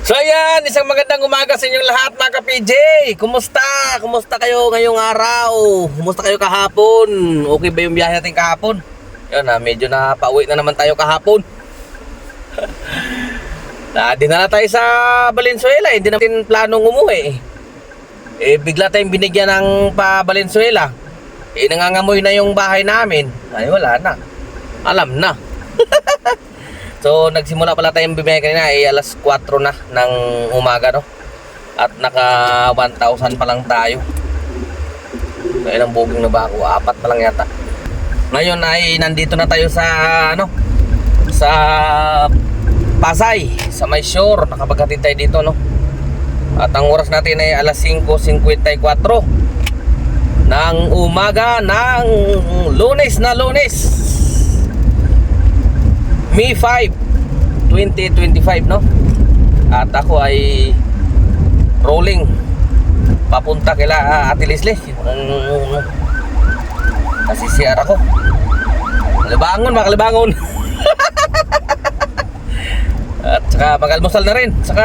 So ayan, isang magandang umaga sa inyong lahat mga ka-PJ. Kumusta? Kumusta kayo ngayong araw? Kumusta kayo kahapon? Okay ba yung biyahe natin kahapon? Yun medyo napauwi na naman tayo kahapon. Dinala tayo sa Valenzuela, hindi natin planong umuwi. Bigla tayong binigyan ng pa Valenzuela. Nangangamoy na yung bahay namin. Ay wala na. Alam na. So nagsimula pala tayong bumili kanina alas 4 na ng umaga, no? At naka 1,000 pa lang tayo. So ilang booking na ba ako? 4 pa lang yata. Ngayon ay nandito na tayo sa sa Pasay, sa may shore. Nakapaghatid tayo dito, no? At ang oras natin ay alas 5:54 ng umaga ng Lunes na Lunes, May 5, 2025, no? At ako ay rolling papunta kila Ate Leslie. Nasisiyar ako. Kalibangon, mga kalibangon. At saka mag-almusal na rin. Saka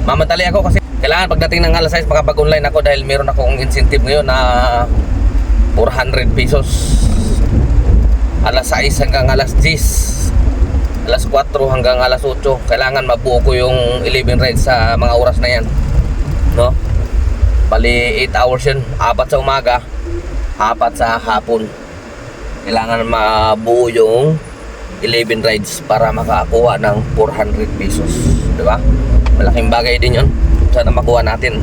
mamantali ako kasi kailangan pagdating ng alas 6 makapag-online ako dahil meron akong incentive ngayon na 400 pesos. Alas 6 hanggang alas 10, alas 4 hanggang alas 8. Kailangan mabuo ko yung 11 rides sa mga oras na yan, no? Bali 8 hours yun, 4 sa umaga, 4 sa hapon. Kailangan mabuo yung 11 rides para makakuha ng 400 pesos, diba? Malaking bagay din yun. Sana makuha natin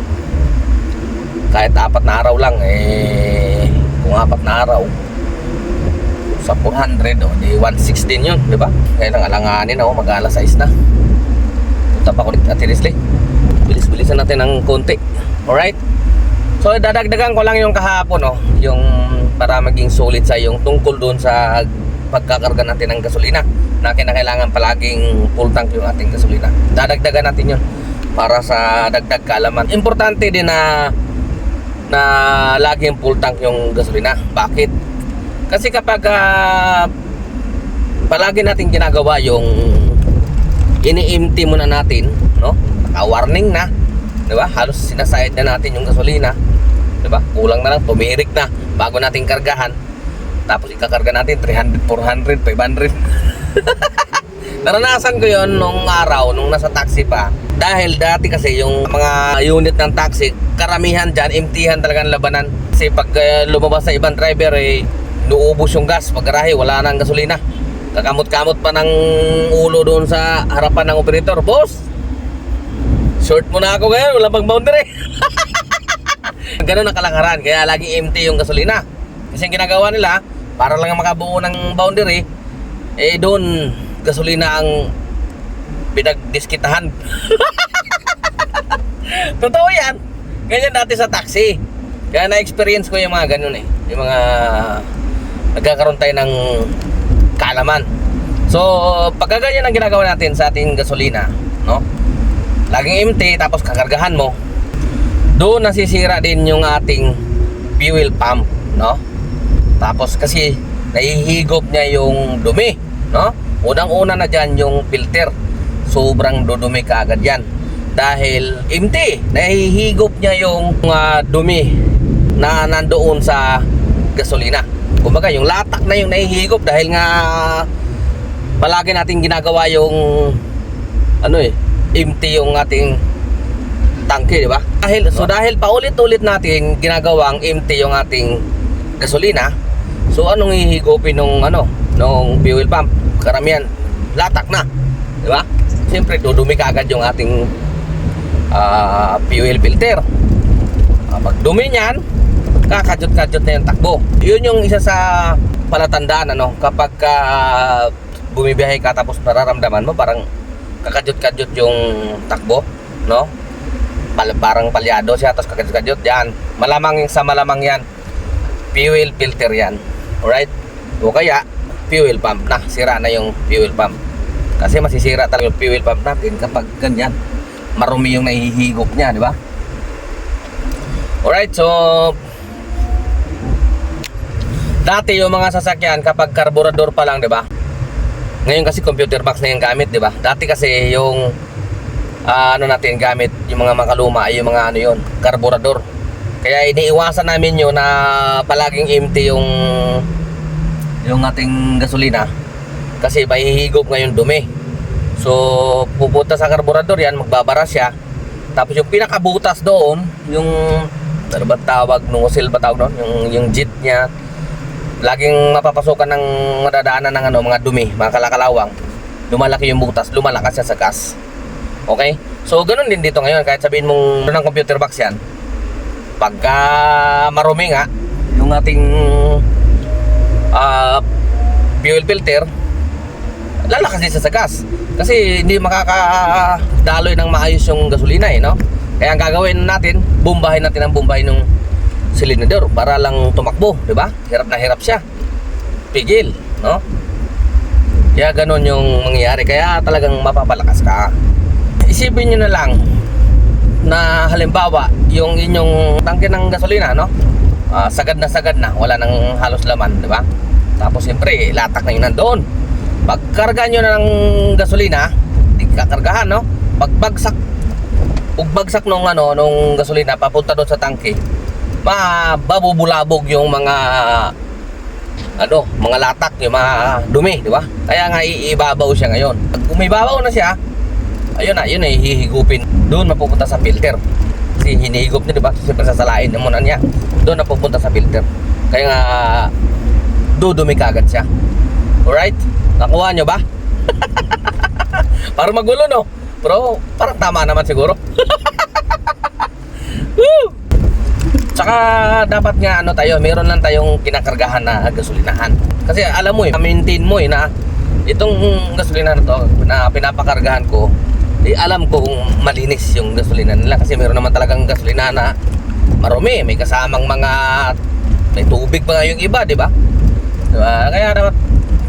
kahit 4 na araw lang. Kung 4 na araw sa 400, di 160 din yun, diba? Kaya nang alanganin ako, mag-alas 6 na. Punta pa ko rin Ate Leslie. Bilis-bilisan natin ng konti. Alright? So dadagdagan ko lang yung kahapon, yung para maging solid sa yung tungkol doon sa pagkakarga natin ng gasolina na kinakailangan palaging full tank yung ating gasolina. Dadagdagan natin yun para sa dagdag kaalaman. Importante din na laging full tank yung gasolina. Bakit? Kasi kapag palagi natin ginagawa yung ini-empty muna natin, no? Naka-warning na, 'di ba? Halos sinasayad na natin yung gasolina, 'di ba? Kulang na lang, tumirik na bago natin kargahan. Tapos ikakarga natin 300, 400, 500. Naranasan ko 'yon nung araw nung nasa taxi pa. Dahil dati kasi yung mga unit ng taxi, karamihan diyan emptyhan talaga ang labanan. Kasi pag lumabas sa ibang driver nuubos yung gas, pagkarahe wala nang gasolina. Kakamot-kamot pa ng ulo doon sa harapan ng operator. Boss, short mo na ako ngayon, wala pang boundary. Ganun ang kalakaran, kaya laging empty yung gasolina. Kasi ang ginagawa nila, para lang makabuo ng boundary, doon gasolina ang pinagdiskitahan. Totoo yan. Ganyan dati sa taxi. Kaya na-experience ko yung mga ganun yung mga nagkakaroon tayo ng kaalaman. So pagka ganyan ang ginagawa natin sa ating gasolina, no? Laging empty, tapos kakargahan mo, doon nasisira din yung ating fuel pump, no? Tapos kasi nahihigop niya yung dumi, no? Unang-una na dyan yung filter. Sobrang dudumi kaagad yan dahil empty. Nahihigop niya yung dumi na nandoon sa gasolina. Kumbaga yung latak na yung nahihigop dahil nga palagi natin ginagawa yung empty yung ating tangke, di ba? Dahil paulit-ulit natin ginagawang empty yung ating gasolina, so anong hihigupin nung fuel pump? Karamihan latak na, di ba? Siyempre dudumi kaagad yung ating fuel filter. Pag dumi niyan, kakadyot-kadyot na yung takbo. Yun yung isa sa palatandaan, kapag bumibiyahe ka tapos nararamdaman mo parang kakadyot-kadyot yung takbo, no? Parang palyado siya tapos kakadyot-kadyot yan. Malamang yan fuel filter yan. Alright? O kaya fuel pump na, sira na yung fuel pump. Kasi masisira talaga yung fuel pump natin kapag ganyan, marumi yung nahihigop niya, di ba? Alright, so dati yung mga sasakyan kapag carburetor pa lang, 'di ba? Ngayon kasi computer box na yung gamit, 'di ba? Dati kasi yung ano natin gamit, yung mga makaluma ay yung mga ano yun, karburador. Kaya iniiwasan namin yun na palaging empty yung ating gasolina kasi mahihigop ngayon dumi. So pupunta sa karburador yan, magbabara siya. Tapos yung pinakabutas doon, yung ano ba tawag, nozzle ba tawag doon, yung jet niya, laging mapapasukan ng madadaanan ng ano, mga dumi, mga kalakalawang. Lumalaki yung butas, lumalakas siya sa gas. Okay? So ganun din dito ngayon, kahit sabihin mong ng computer box yan, pagka marumi nga yung ating fuel filter, lalakas din siya sa gas kasi hindi makakadaloy ng maayos yung gasolina no? Kaya ang gagawin natin, bombahin natin ang bombahin ng silindro para lang tumakbo, di ba? Hirap na hirap siya, pigil, no? Kaya ganun yung mangyayari, kaya talagang mapapalakas ka. Isipin nyo na lang na halimbawa yung inyong tangke ng gasolina, no? Sagad na, wala nang halos laman, di ba? Tapos siyempre, latak na yun nandoon. Pagkarga nyo na ng gasolina, di kakargahan, no? Pagbagsak nung gasolina papunta doon sa tangke, mababubulabog yung mga mga latak, yung mga dumi, di ba? Kaya nga iibabaw siya ngayon. Pag umibabaw na siya, ayun na, yun ay hihigupin. Doon mapupunta sa filter. Kasi hinihigop niya, di ba? Siyempre sasalain na muna niya. Doon napupunta sa filter. Kaya nga dudumi kagad siya. Alright? Nakuha nyo ba? Parang magulo, no? Pero parang tama naman siguro. Woo! Tsaka dapat nga meron lang tayong kinakargahan na gasolinahan. Kasi alam mo maintain mo na itong gasolina na to na pinapakargahan ko, alam ko kung malinis yung gasolina nila. Kasi meron naman talagang gasolina na marumi, may kasamang may tubig pa nga yung iba, di ba? Diba?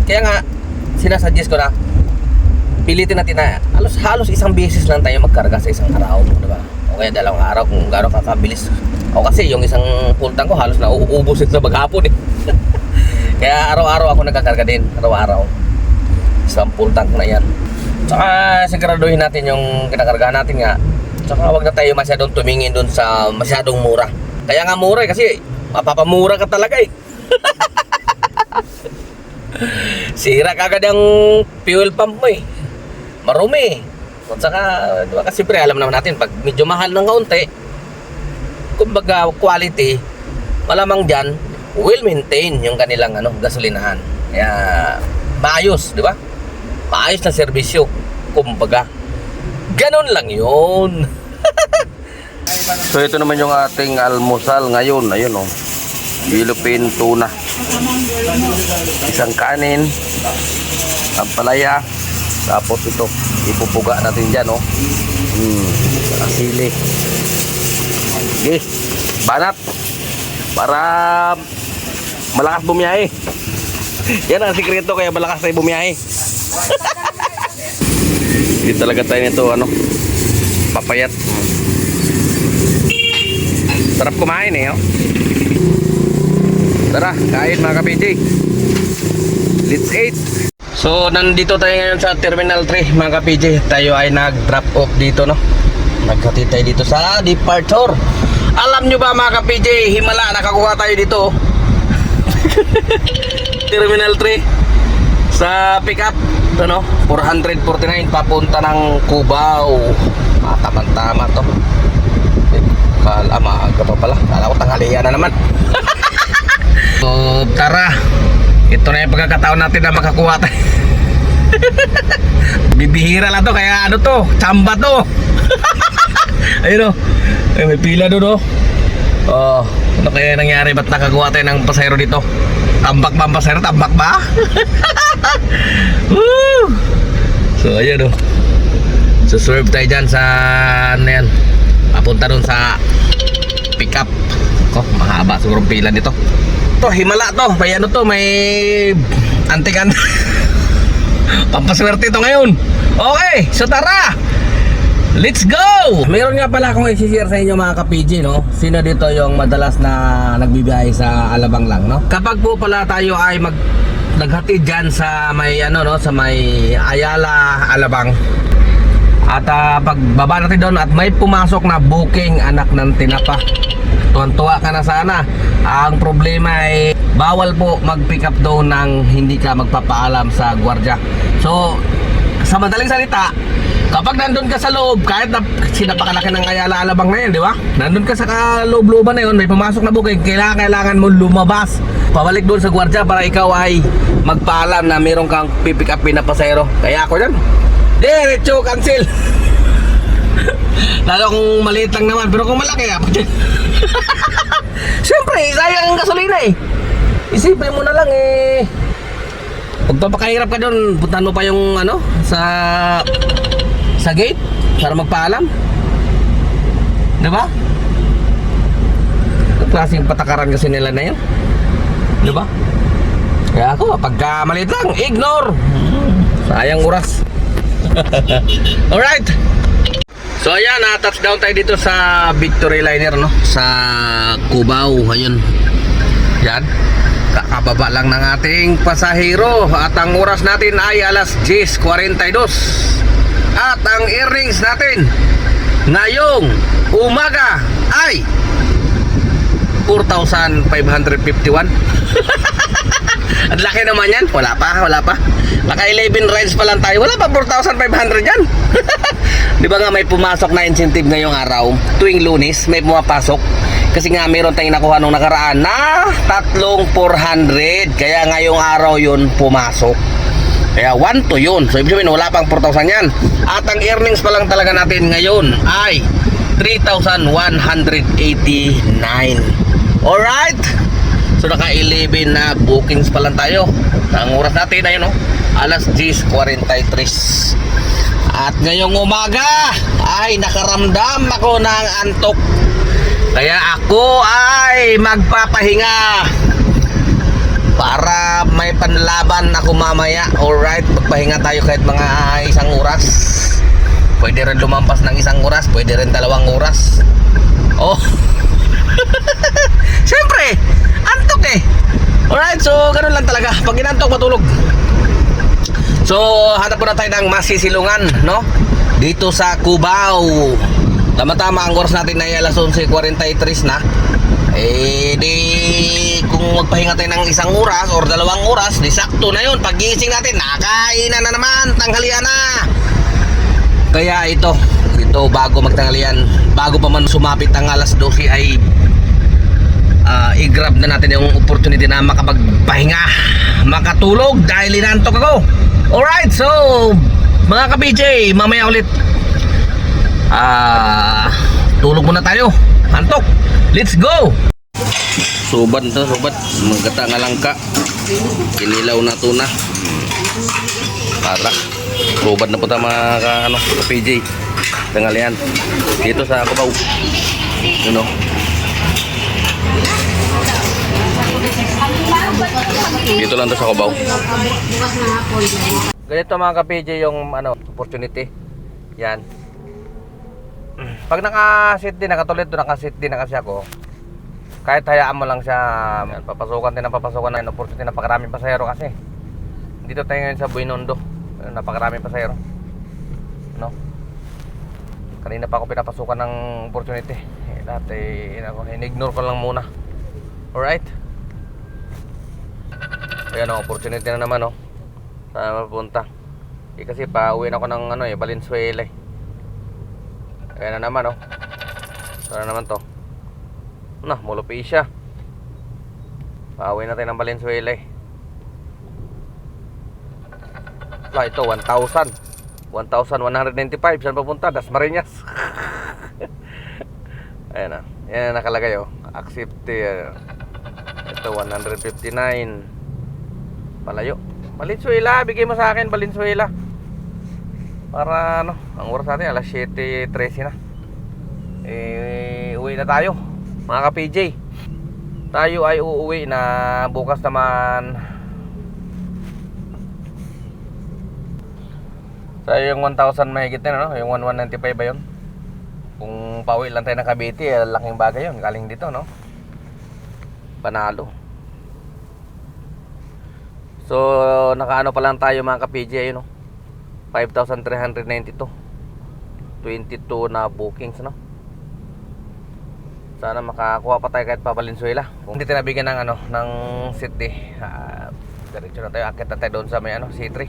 Kaya nga sinasuggest ko na pilitin natin na halos isang beses lang tayo magkarga sa isang araw, diba? O kaya dalawang araw kung gaano kakabilis. O kasi yung isang full tank ko halos na uubusin sa maghapon Kaya araw-araw ako nagkakarga din, araw-araw. Isang full tank na yan. Tsaka siguraduhin natin yung kinakargahan natin nga. Tsaka wag na tayo masyadong tumingin dun sa masyadong mura. Kaya nga mura kasi mapapamura ka talaga Sira kagad ang fuel pump mo marumi. At saka, diba, kasi pre, alam naman natin, pag medyo mahal ng kaunti, kumbaga quality, malamang dyan, will maintain yung kanilang gasolinahan. Kaya, maayos, di ba? Maayos na serbisyo. Kumbaga, ganun lang yun. So, ito naman yung ating almusal ngayon. Ayun, Philippine tuna. Isang kanin, ang palaya, tapos ito, ipupuga natin dyan, sili. Okay, banat para malakas bumiyahe. Yan ang sikreto kaya malakas tayo bumiyahe. Hindi talaga tayo nito papayat. Sarap kumain Tara, kain mga ka-PJ. Let's eat. So nandito tayo ngayon sa Terminal 3 mga ka-PJ. Tayo ay nag-drop off dito Naghatid tayo dito sa departure. Alam nyo ba mga ka-PJ, himala nakakuha tayo dito Terminal 3 sa pick up 449 papunta ng Cubao. Tama-tama to. Kala maaga pa pala. Kala ko tanghalian na naman. So tara, ito na yung pagkakataon natin na makakuha tayo. Bibihira lang to, kaya tsamba to. Ayun may pila doon ano kaya nangyari, ba't nakakuha tayo ng pasahero dito? Tambak ba ang pasahero? Tambak ba? Woo! So ayun so serve tayo dyan sa papunta doon sa pick up. Mahaba siguro pila dito. Himala to, may antikan. Pampaswerte ito ngayon. Okay, so tara, let's go! Meron nga pala akong i-share sa inyo mga ka-PJ Sino dito yung madalas na nagbibiyahe sa Alabang lang Kapag po pala tayo ay naghatid dyan sa may sa may Ayala, Alabang, At pagbaba natin doon at may pumasok na booking anak ng tinapa. Tuwan-tuwa ka na sana. Ang problema ay bawal po mag-pick up doon ng hindi ka magpapaalam sa gwardiya. So, sa madaling salita, kapag nandun ka sa loob, kahit na sinapakalaki ng Ayala Alabang na yan, di ba? Nandun ka sa kaloob-looban na yun, may pumasok na booking, kailangan mo lumabas. Pabalik doon sa gwardiya para ikaw ay magpaalam na meron kang pipick upin na pasahero. Kaya ako yan, diretso cancel. Lalo kung maliit lang naman, pero kung malaki siyempre, sayang ang gasolina eh. Isipin mo na lang eh, pagpapakahirap ka doon, puntahan mo pa yung ano, sa gate para magpaalam. Diba? Ang klaseng patakaran kasi nila na yan. Diba? Kaya ako, pagka maliit lang, ignore. Sayang oras. Alright. So ayan, touchdown tayo dito sa Victory Liner, no? Sa Cubao, ayun. Yan. Kakababa lang ng ating pasahero. At ang oras natin ay alas 10:42. At ang earnings natin ngayong umaga ay 4,551. Ang laki naman yan. Wala pa. Naka 11 rides pa lang tayo. Wala pa 4,500 yan. Di ba nga may pumasok na incentive ngayong araw? Tuwing Lunes may pumapasok. Kasi nga meron tayong nakuha nung nakaraan na 3,400. Kaya ngayong araw yun pumasok. Kaya 1 to yun. So ibig sabihin wala pang 4,000 yan. At ang earnings pa lang talaga natin ngayon ay 3,189. Alright. So naka 11 na bookings pa lang tayo. Ang oras natin ay alas 10:43. At ngayong umaga ay nakaramdam ako ng antok. Kaya ako ay magpapahinga para may panlaban ako mamaya. Alright, magpahinga tayo kahit mga 1 oras. Pwede rin lumampas ng 1 oras, pwede rin 2 oras. Oh. Siyempre, antok eh. Alright, so ganun lang talaga. Pag inantok, matulog. So, hanap po na tayo ng masisilungan, no? Dito sa Cubao. Tama-tama, ang oras natin ay alas 11:43 na. Eh, di kung magpahinga tayo ng 1 oras or 2 oras, di sakto na yun. Pag-gising natin, nakainan na naman, tanghalian na. Kaya ito bago magtanghalian, bago pa man sumapit ang alas 12 ay i-grab na natin yung opportunity na makapagpahinga, makatulog dahil inantok ako. Alright, so mga ka-PJ, mamaya ulit tulog muna tayo, antok. Let's go. Subad magkata nga lang ka, kinilaw na tuna para subad na po tayo mga ka-PJ tanghalian dito sa Cubao, dito lang to sa Cubao. Ganito mga ka-PJ yung opportunity. Yan. Pag naka-sit din, nakatulid doon, naka-sit din na kasi ako. Kahit hayaan mo lang siya, yan, papasukan din ng opportunity. Napakaraming pasahero kasi. Dito tayo ngayon sa Buenondo. Napakaraming pasahero. No? Kanina pa ako pinapasukan ng opportunity. Dati, in-ignore ko lang muna. Alright? Ayan o, opportunity na naman o. Saan mapunta? Kasi pa-uwi na ako ng Valenzuela eh. Ayan na naman o. Saan na naman to? Mulupi siya. Pa-uwi natin ng Valenzuela eh. Ito 1,195. Saan papunta? Dasmariñas. Ayan na. Yan na nakalagay o. Accepted. Ito 159. Palayo. Valenzuela, bigay mo sa akin Valenzuela. Para ang oras natin alas 7:13 na. Uwi na tayo mga ka-PJ. Tayo ay uuwi na bukas naman. Tayo yung 1,000 mahigit na, yung 1,195 ba yun? Kung pauwi lang tayo ng Cavite, laking bagay yun. Galing dito, panalo. So nakaano pa lang tayo mga ka-PJ, 5,392. 22 na bookings, no? Sana makakuha pa tayo kahit pa Valenzuela. Kung hindi tayo nabigyan ng ng city, diretso na tayo, akit na tayo doon sa may C3.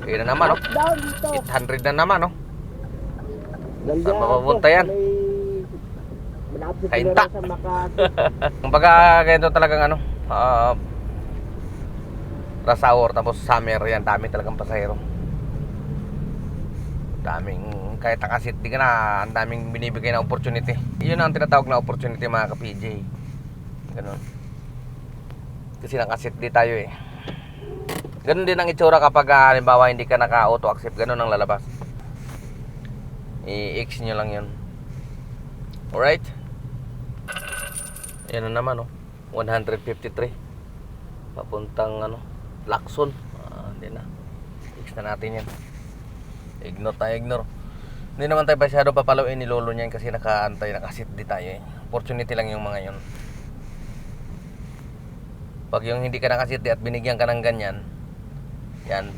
Yun na naman, no? 800 na naman, no? Saan mapapunta yan? Kainta. Kumbaga ganito talagang rush hour tapos summer yan, dami talagang pasahero. Daming, kahit naka-city ka na, ang daming binibigay na opportunity. Yun ang tinatawag na opportunity, mga ka-PJ. Ganun. Kasi naka-city tayo eh. Ganun din ang itsura kapag halimbawa hindi ka naka-auto accept. Ganun ang lalabas. I-X nyo lang yun. Alright. Yan na naman, 153 papuntang Lacson. Hindi na. X na natin yan. Ignore tayo, ignore. Hindi naman tayo masyado papaluin ni lolo niyan kasi naka-sit di tayo eh. Opportunity lang yung mga yun. Pag yung hindi ka naka-sit at binigyan ka ng ganyan, yan,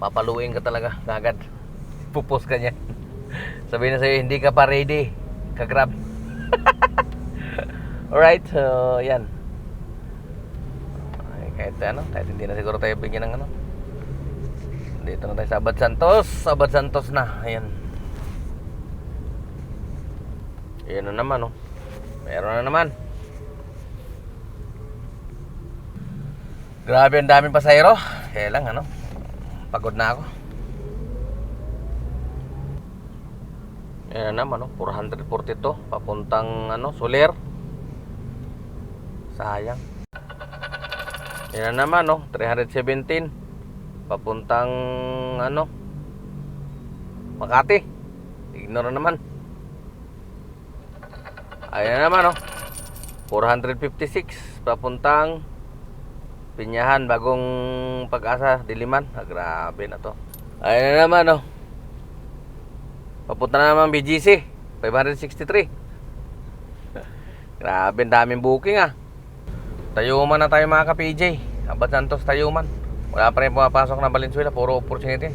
papaluin ka talaga agad. Pupos ka niyan. Sabihin na sa'yo, hindi ka pa ready, ka-grab. Alright, so yan. Ay, kahit hindi na siguro tayo bigyan ng dito na tayo sa Abad Santos na. Ayan. Ayan na naman, meron na naman. Grabe, ang daming pasahero. Kaya lang, pagod na ako. Ayan na naman, 442 papuntang Soler. Sayang. Ayan na naman, 317 papuntang Makati. Ignore naman. Ayan na naman, 456 papuntang Pinyahan, Bagong Pag-asa, Diliman. Grabe na to. Ayan na naman, papunta na naman BGC, 563. Grabe, daming booking Tayuman na tayo, mga ka-PJ. Abad Santos, Tayuman. Wala pa rin pumapasok na Valenzuela, puro opportunity.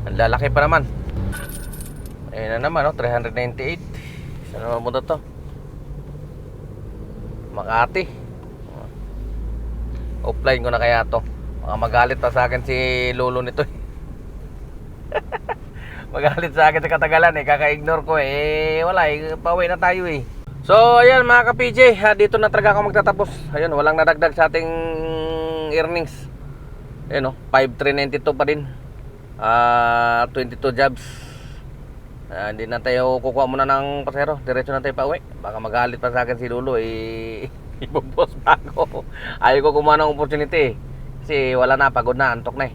Ang lalaki pa naman. Ayun na naman, 398. Saan naman punta to? Makati. Offline ko na kaya to. Baka magalit pa sa akin si lolo nito. Magalit sa akin sa katagalan kaka-ignore ko wala pauwi na tayo So ayan, mga ka-PJ, dito na talaga ako magtatapos. Ayun, walang nadagdag sa ating earnings. Ayun, 5,392 pa din. 22 jobs. Hindi na tayo kukuha muna ng pasero. Diretso na tayo pa uwi. Baka magalit pa sa akin si Lolo ibubos pa ako. Ayaw ko kumuha ng opportunity kasi wala na, pagod na, antok na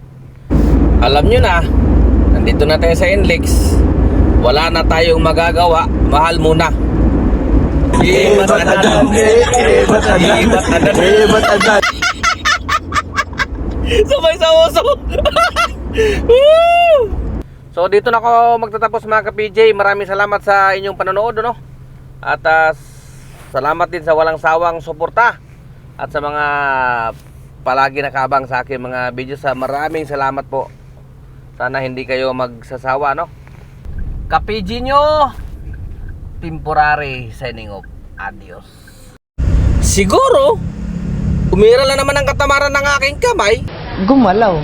Alam nyo na, nandito na tayo sa NLEX. Wala na tayong magagawa. Mahal muna. Sabay sa uso. So dito na ako magtatapos, mga ka-PJ. Maraming salamat sa inyong panonood, At salamat din sa walang sawang suporta at sa mga palagi nakabang sa akin mga videos. Maraming salamat po. Sana hindi kayo magsasawa, Ka-PJ nyo, temporary signing off. Adios. Siguro umira lang naman ang katamaran ng aking kamay. Gumalaw.